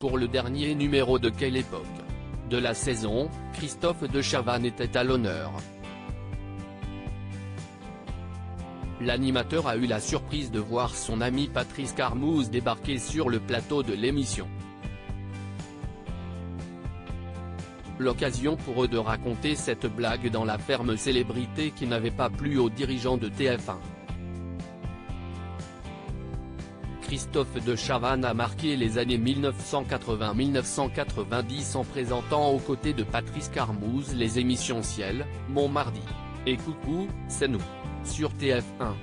pour le dernier numéro de Quelle époque de la saison, Christophe de Chavannes était à l'honneur. L'animateur a eu la surprise de voir son ami Patrice Carmouze débarquer sur le plateau de l'émission. L'occasion pour eux de raconter cette blague dans la ferme célébrité qui n'avait pas plu aux dirigeants de TF1. Christophe de Chavannes a marqué les années 1980-1990 en présentant aux côtés de Patrice Carmouze les émissions Ciel, Mon Mardi et Coucou, c'est nous, sur TF1.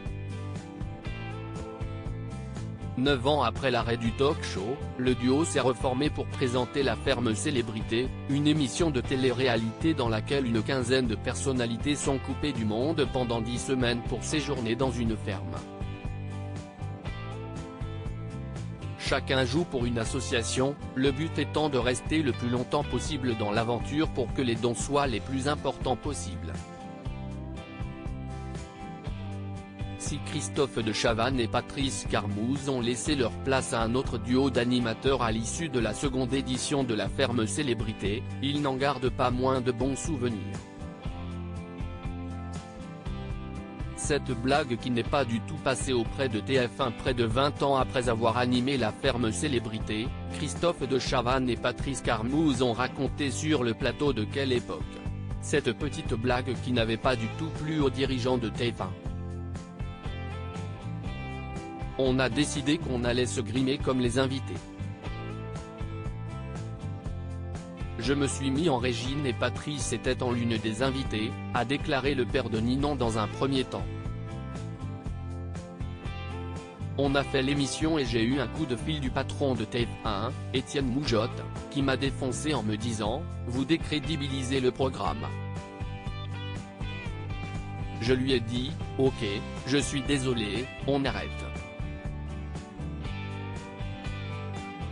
9 ans après l'arrêt du talk-show, le duo s'est reformé pour présenter La Ferme Célébrité, une émission de télé-réalité dans laquelle une quinzaine de personnalités sont coupées du monde pendant 10 semaines pour séjourner dans une ferme. Chacun joue pour une association, le but étant de rester le plus longtemps possible dans l'aventure pour que les dons soient les plus importants possibles. Si Christophe de Chavannes et Patrice Carmouze ont laissé leur place à un autre duo d'animateurs à l'issue de la seconde édition de La Ferme Célébrité, ils n'en gardent pas moins de bons souvenirs. Cette blague qui n'est pas du tout passée auprès de TF1 près de 20 ans après avoir animé La Ferme Célébrité, Christophe de Chavannes et Patrice Carmouze ont raconté sur le plateau de Quelle époque. Cette petite blague qui n'avait pas du tout plu aux dirigeants de TF1. On a décidé qu'on allait se grimer comme les invités. Je me suis mis en régime et Patrice était en l'une des invitées, a déclaré le père de Ninon dans un premier temps. On a fait l'émission et j'ai eu un coup de fil du patron de TF1, Étienne Moujotte, qui m'a défoncé en me disant « Vous décrédibilisez le programme ». Je lui ai dit « Ok, je suis désolé, on arrête ».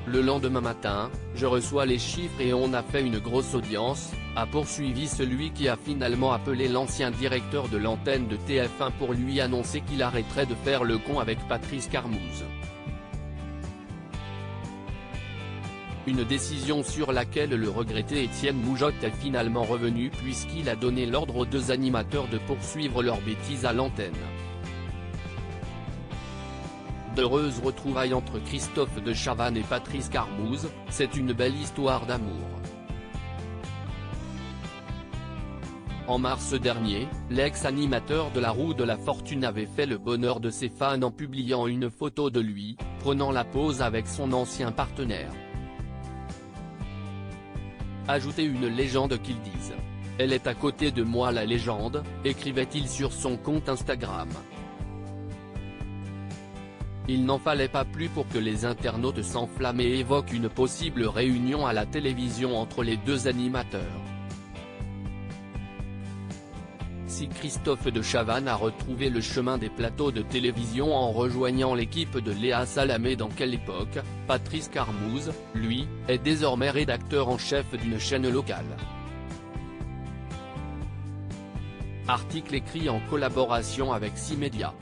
Le lendemain matin, je reçois les chiffres et on a fait une grosse audience, a poursuivi celui qui a finalement appelé l'ancien directeur de l'antenne de TF1 pour lui annoncer qu'il arrêterait de faire le con avec Patrice Carmouze. Une décision sur laquelle le regretté Étienne Moujotte est finalement revenu puisqu'il a donné l'ordre aux deux animateurs de poursuivre leurs bêtises à l'antenne. D'heureuses retrouvailles entre Christophe de Chavannes et Patrice Carmouze, c'est une belle histoire d'amour. En mars dernier, l'ex-animateur de La Roue de la Fortune avait fait le bonheur de ses fans en publiant une photo de lui, prenant la pose avec son ancien partenaire. Ajoutez une légende qu'ils disent. Elle est à côté de moi la légende, écrivait-il sur son compte Instagram. Il n'en fallait pas plus pour que les internautes s'enflamment et évoquent une possible réunion à la télévision entre les deux animateurs. Si Christophe de Chavannes a retrouvé le chemin des plateaux de télévision en rejoignant l'équipe de Léa Salamé dans Quelle époque, Patrice Carmouze, lui, est désormais rédacteur en chef d'une chaîne locale. Article écrit en collaboration avec 6 médias.